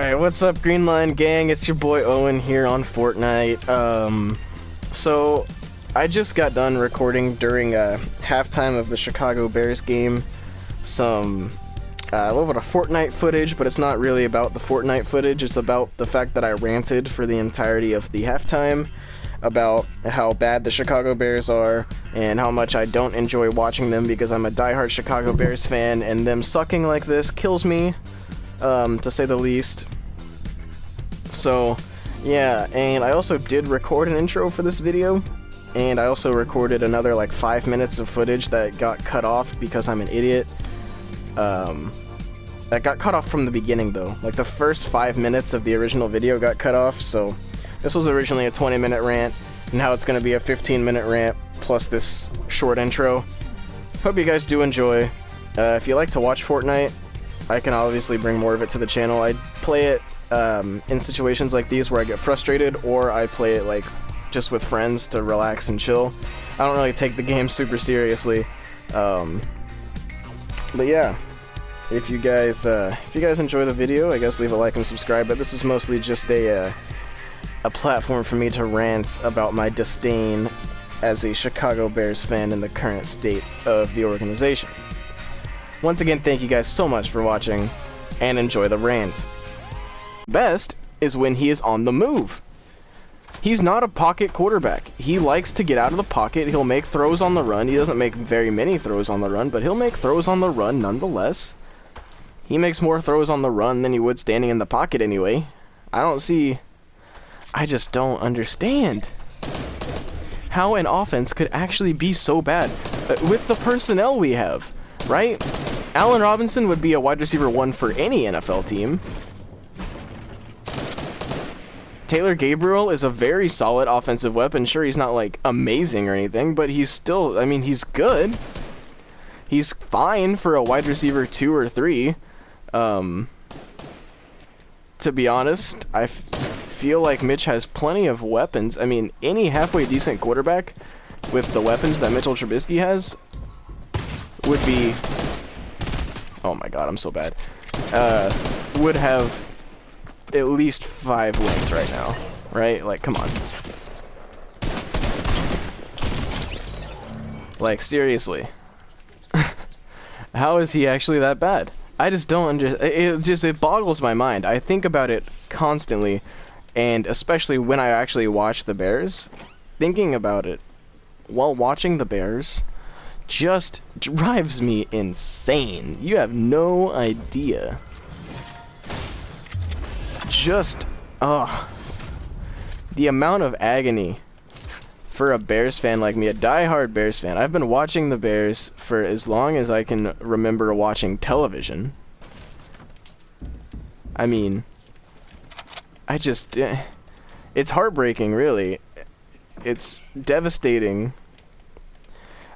Alright, what's up, Green Line Gang? It's your boy Owen here on Fortnite. So I just got done recording during halftime of the Chicago Bears game a little bit of Fortnite footage, but it's not really about the Fortnite footage. It's about the fact that I ranted for the entirety of the halftime about how bad the Chicago Bears are and how much I don't enjoy watching them because I'm a diehard Chicago Bears fan, and them sucking like this kills me, to say the least. So yeah, and I also did record an intro for this video, and I also recorded another like 5 minutes of footage that got cut off because I'm an idiot. That got cut off from the beginning though. Like the first 5 minutes of the original video got cut off, so this was originally a 20-minute rant, and now it's going to be a 15-minute rant plus this short intro. Hope you guys do enjoy. If you like to watch Fortnite, I can obviously bring more of it to the channel. I play it in situations like these where I get frustrated, or I play it like just with friends to relax and chill. I don't really take the game super seriously. But yeah, if you guys enjoy the video, I guess leave a like and subscribe. But this is mostly just a platform for me to rant about my disdain as a Chicago Bears fan in the current state of the organization. Once again, thank you guys so much for watching, and enjoy the rant. Best is when he is on the move. He's not a pocket quarterback. He likes to get out of the pocket. He'll make throws on the run. He doesn't make very many throws on the run, but he'll make throws on the run nonetheless. He makes more throws on the run than he would standing in the pocket anyway. I just don't understand how an offense could actually be so bad with the personnel we have, right? Allen Robinson would be a wide receiver 1 for any NFL team. Taylor Gabriel is a very solid offensive weapon. Sure, he's not like amazing or anything, but he's still, I mean, he's good. He's fine for a wide receiver 2 or 3. To be honest, I feel like Mitch has plenty of weapons. I mean, any halfway decent quarterback with the weapons that Mitchell Trubisky has would be, oh my god, I'm so bad, would have at least 5 wins right now, right? Like, come on. Like, seriously. How is he actually that bad? I just don't understand. It boggles my mind. I think about it constantly, and especially when I actually watch the Bears, thinking about it while watching the Bears just drives me insane. You have no idea. Just, the amount of agony for a Bears fan like me, a diehard Bears fan. I've been watching the Bears for as long as I can remember watching television. I mean, it's heartbreaking, really. It's devastating.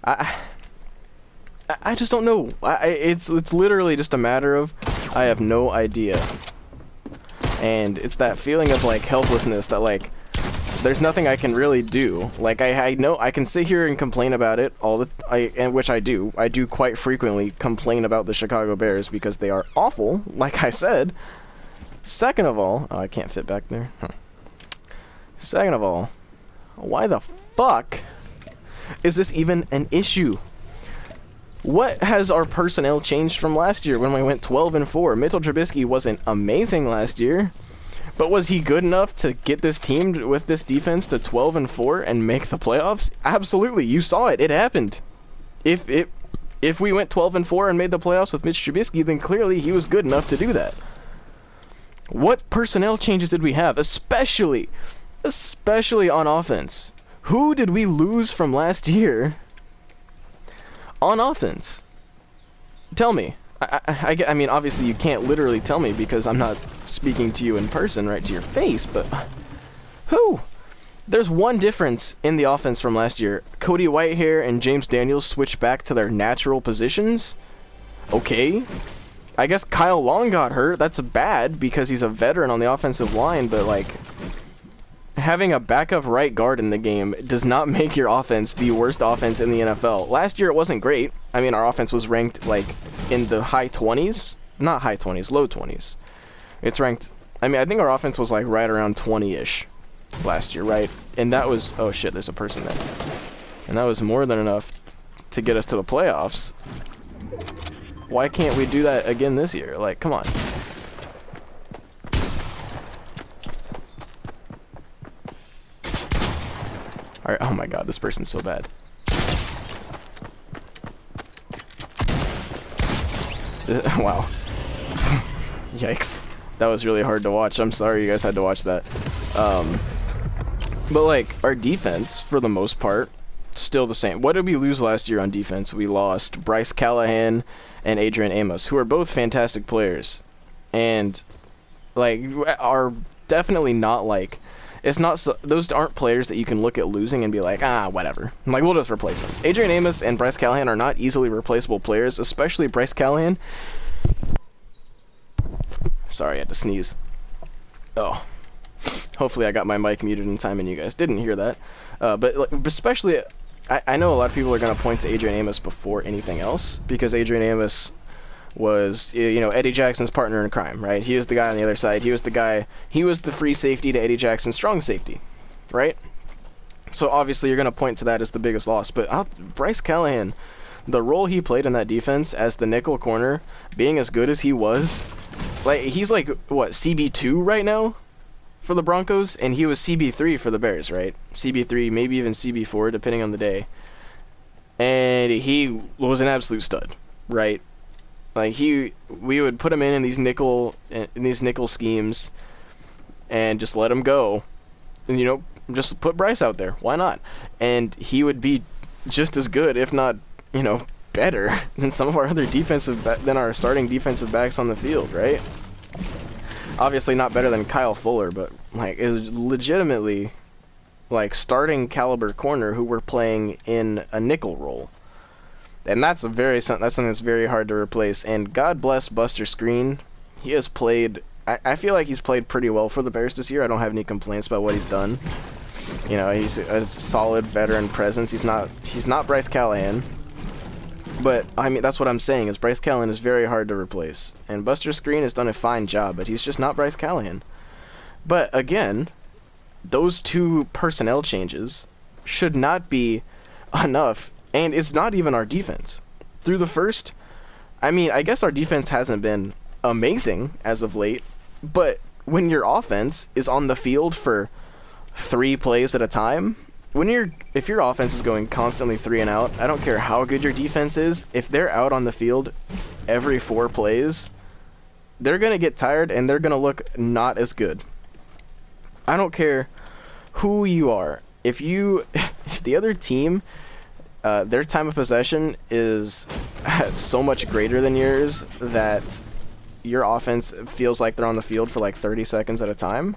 I just don't know. It's literally just a matter of I have no idea. And it's that feeling of like helplessness that like there's nothing I can really do. Like I know I can sit here and complain about it and which I do. I do quite frequently complain about the Chicago Bears because they are awful, like I said. Second of all, oh, I can't fit back there. Second of all, why the fuck is this even an issue? What has our personnel changed from last year when we went 12-4? Mitchell Trubisky wasn't amazing last year, but was he good enough to get this team with this defense to 12-4 and make the playoffs? Absolutely, you saw it. It happened. If we went 12-4 and made the playoffs with Mitch Trubisky, then clearly he was good enough to do that. What personnel changes did we have, especially on offense? Who did we lose from last year on offense? Tell me. I mean, obviously you can't literally tell me because I'm not speaking to you in person, right to your face, but who? There's one difference in the offense from last year. Cody Whitehair and James Daniels switched back to their natural positions. Okay. I guess Kyle Long got hurt. That's bad because he's a veteran on the offensive line, but like having a backup right guard in the game does not make your offense the worst offense in the NFL. Last year it wasn't great. I mean, our offense was ranked like in the high 20s, not high 20s, low 20s. It's ranked I mean, I think our offense was like right around 20-ish last year, right? And that was, oh shit, there's a person there. And that was more than enough to get us to the playoffs. Why can't we do that again this year? Like, come on. Alright, oh my god, this person's so bad. Wow. Yikes. That was really hard to watch. I'm sorry you guys had to watch that. But like, our defense, for the most part, still the same. What did we lose last year on defense? We lost Bryce Callahan and Adrian Amos, who are both fantastic players. And, like, are definitely not like... It's not so, those aren't players that you can look at losing and be like, ah, whatever. Like, we'll just replace them. Adrian Amos and Bryce Callahan are not easily replaceable players, especially Bryce Callahan. Sorry, I had to sneeze. Oh. Hopefully I got my mic muted in time and you guys didn't hear that. But like, especially, I know a lot of people are going to point to Adrian Amos before anything else, because Adrian Amos was, you know, Eddie Jackson's partner in crime, right? He was the guy on the other side. He was the free safety to Eddie Jackson's strong safety, right? So obviously you're going to point to that as the biggest loss. But Bryce Callahan, the role he played in that defense as the nickel corner, being as good as he was, like, he's like, what, CB2 right now for the Broncos? And he was CB3 for the Bears, right? CB3, maybe even CB4, depending on the day. And he was an absolute stud, right? Like, we would put him in these nickel schemes and just let him go. And, you know, just put Bryce out there. Why not? And he would be just as good, if not, you know, better than some of our other than our starting defensive backs on the field, right? Obviously not better than Kyle Fuller, but, like, it was legitimately, like, starting caliber corner who were playing in a nickel role. And that's something that's very hard to replace. And God bless Buster Skrine. He has played... I feel like he's played pretty well for the Bears this year. I don't have any complaints about what he's done. You know, he's a solid veteran presence. He's not Bryce Callahan. But, I mean, that's what I'm saying, is Bryce Callahan is very hard to replace. And Buster Skrine has done a fine job, but he's just not Bryce Callahan. But, again, those two personnel changes should not be enough. And it's not even our defense. Through the first... I mean, I guess our defense hasn't been amazing as of late, but when your offense is on the field for 3 plays at a time, if your offense is going constantly 3 and out, I don't care how good your defense is, if they're out on the field every 4 plays, they're going to get tired and they're going to look not as good. I don't care who you are. If the other team... their time of possession is so much greater than yours that your offense feels like they're on the field for like 30 seconds at a time,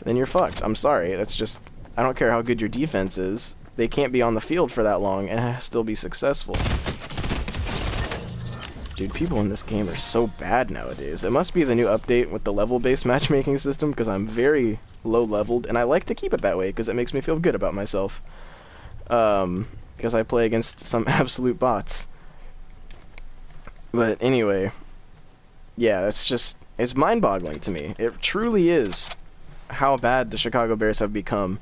then you're fucked. I'm sorry. That's just... I don't care how good your defense is. They can't be on the field for that long and still be successful. Dude, people in this game are so bad nowadays. It must be the new update with the level-based matchmaking system, because I'm very low-leveled, and I like to keep it that way because it makes me feel good about myself. Because I play against some absolute bots. But anyway, yeah, it's mind-boggling to me. It truly is how bad the Chicago Bears have become,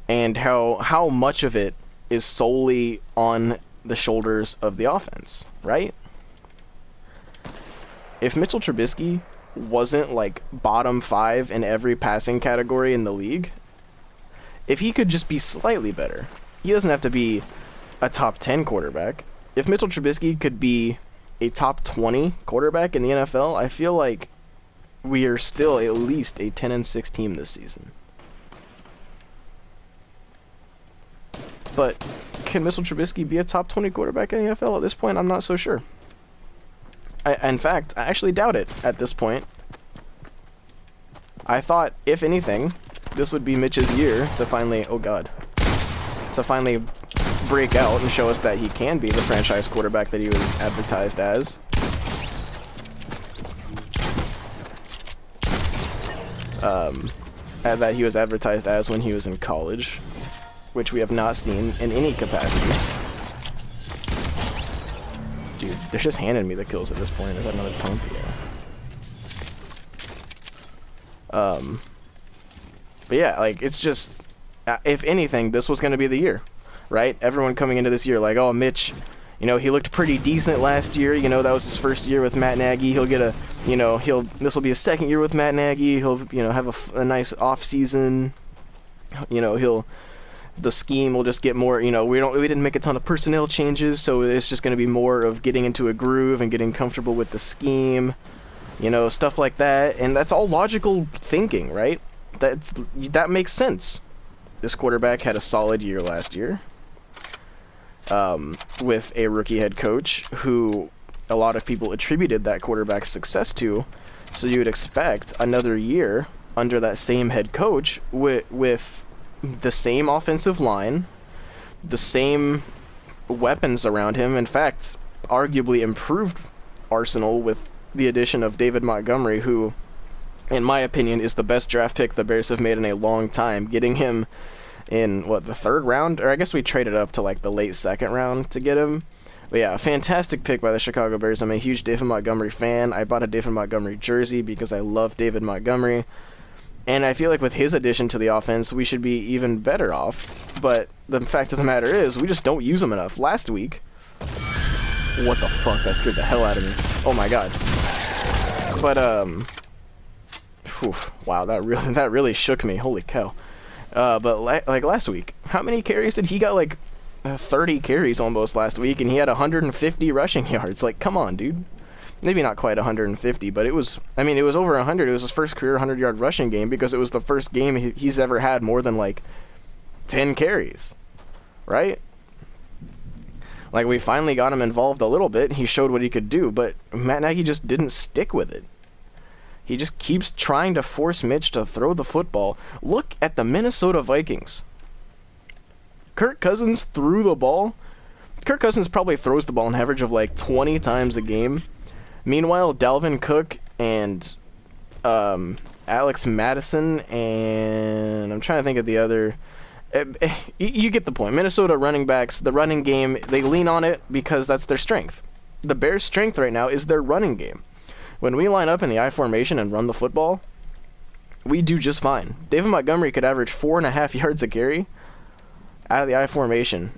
and how much of it is solely on the shoulders of the offense, right? If Mitchell Trubisky wasn't like bottom 5 in every passing category in the league, if he could just be slightly better, he doesn't have to be a top 10 quarterback. If Mitchell Trubisky could be a top 20 quarterback in the NFL, I feel like we are still at least a 10-6 team this season. But can Mitchell Trubisky be a top 20 quarterback in the NFL at this point? I'm not so sure. In fact, I actually doubt it at this point. I thought, if anything, this would be Mitch's year to finally... Oh god. To finally break out and show us that he can be the franchise quarterback that he was advertised as. That he was advertised as when he was in college, which we have not seen in any capacity. Dude, they're just handing me the kills at this point. Is that another pump? Yeah. But yeah, like, it's just, if anything, this was going to be the year, right? Everyone coming into this year like, oh, Mitch, you know, he looked pretty decent last year. You know, that was his first year with Matt Nagy. He'll get a, you know, this will be his second year with Matt Nagy. He'll, you know, have a nice off season. You know, the scheme will just get more, you know, we didn't make a ton of personnel changes, so it's just going to be more of getting into a groove and getting comfortable with the scheme, you know, stuff like that. And that's all logical thinking, right? That makes sense. This quarterback had a solid year last year, with a rookie head coach who a lot of people attributed that quarterback's success to. So you would expect another year under that same head coach with the same offensive line, the same weapons around him. In fact, arguably improved arsenal with the addition of David Montgomery, who, in my opinion, is the best draft pick the Bears have made in a long time. Getting him in, what, the third round? Or I guess we traded up to, like, the late second round to get him. But yeah, a fantastic pick by the Chicago Bears. I'm a huge David Montgomery fan. I bought a David Montgomery jersey because I love David Montgomery. And I feel like with his addition to the offense, we should be even better off. But the fact of the matter is, we just don't use him enough. Last week... What the fuck? That scared the hell out of me. Oh my god. But, wow, that really shook me. Holy cow. But like last week, how many carries did he got? Like 30 carries almost last week, and he had 150 rushing yards. Like, come on, dude. Maybe not quite 150, but it was, I mean, it was over 100. It was his first career 100-yard rushing game because it was the first game he's ever had more than, like, 10 carries, right? Like, we finally got him involved a little bit. He showed what he could do, but Matt Nagy just didn't stick with it. He just keeps trying to force Mitch to throw the football. Look at the Minnesota Vikings. Kirk Cousins threw the ball. Kirk Cousins probably throws the ball an average of, like, 20 times a game. Meanwhile, Dalvin Cook and Alex Madison and I'm trying to think of the other. You get the point. Minnesota running backs, the running game, they lean on it because that's their strength. The Bears' strength right now is their running game. When we line up in the I formation and run the football, we do just fine. David Montgomery could average 4.5 yards a carry out of the I formation,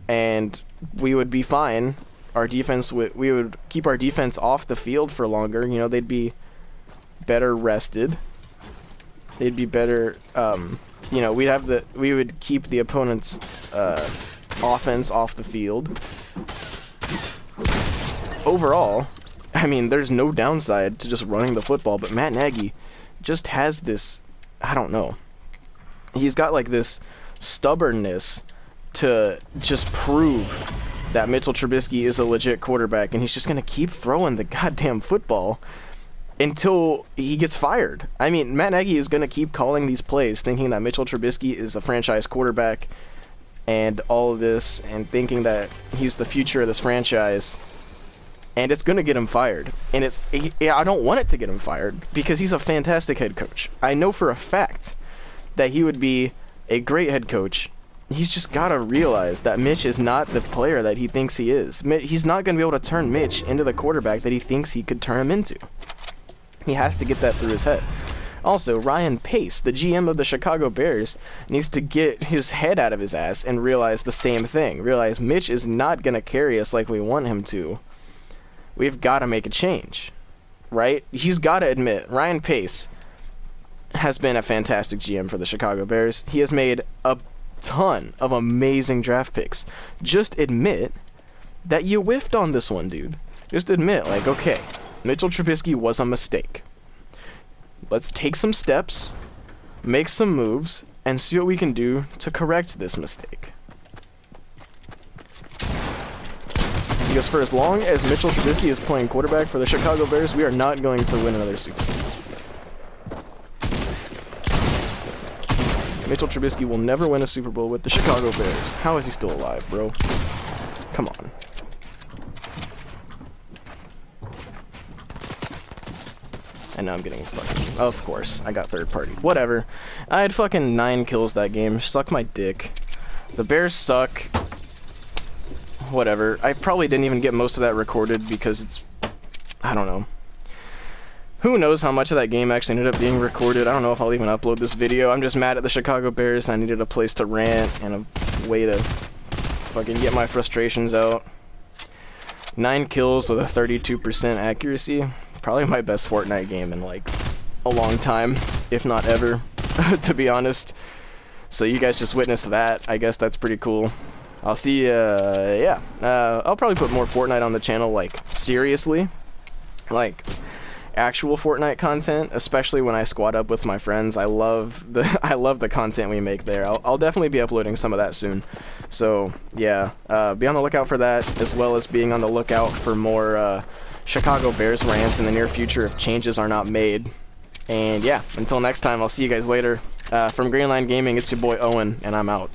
and we would be fine. Our defense, we would keep our defense off the field for longer. You know, they'd be better rested. They'd be better. You know, we would keep the opponent's offense off the field. Overall, I mean, there's no downside to just running the football, but Matt Nagy just has this, I don't know. He's got like this stubbornness to just prove that Mitchell Trubisky is a legit quarterback, and he's just going to keep throwing the goddamn football until he gets fired. I mean, Matt Nagy is going to keep calling these plays thinking that Mitchell Trubisky is a franchise quarterback and all of this, and thinking that he's the future of this franchise, and it's going to get him fired. And I don't want it to get him fired because he's a fantastic head coach. I know for a fact that he would be a great head coach. He's just got to realize that Mitch is not the player that he thinks he is. He's not going to be able to turn Mitch into the quarterback that he thinks he could turn him into. He has to get that through his head. Also, Ryan Pace, the GM of the Chicago Bears, needs to get his head out of his ass and realize the same thing. Realize Mitch is not going to carry us like we want him to. We've got to make a change, right? He's got to admit, Ryan Pace has been a fantastic GM for the Chicago Bears. He has made a ton of amazing draft picks. Just admit that you whiffed on this one, dude. Just admit, like, okay, Mitchell Trubisky was a mistake. Let's take some steps, make some moves, and see what we can do to correct this mistake. Because for as long as Mitchell Trubisky is playing quarterback for the Chicago Bears, we are not going to win another Super Bowl. Mitchell Trubisky will never win a Super Bowl with the Chicago Bears. How is he still alive, bro? Come on. And now I'm getting fucking... Of course, I got third party. Whatever. I had fucking 9 kills that game. Suck my dick. The Bears suck. Whatever. I probably didn't even get most of that recorded because it's... I don't know. Who knows how much of that game actually ended up being recorded. I don't know if I'll even upload this video. I'm just mad at the Chicago Bears. I needed a place to rant and a way to fucking get my frustrations out. 9 kills with a 32% accuracy. Probably my best Fortnite game in like a long time, if not ever, to be honest. So you guys just witnessed that. I guess that's pretty cool. I'll see, yeah. I'll probably put more Fortnite on the channel, like, seriously. Like, actual Fortnite content, especially when I squad up with my friends. I love the content we make there. I'll definitely be uploading some of that soon. So, yeah, be on the lookout for that, as well as being on the lookout for more, Chicago Bears rants in the near future if changes are not made. And yeah, until next time, I'll see you guys later. From Greenline Gaming, it's your boy Owen, and I'm out.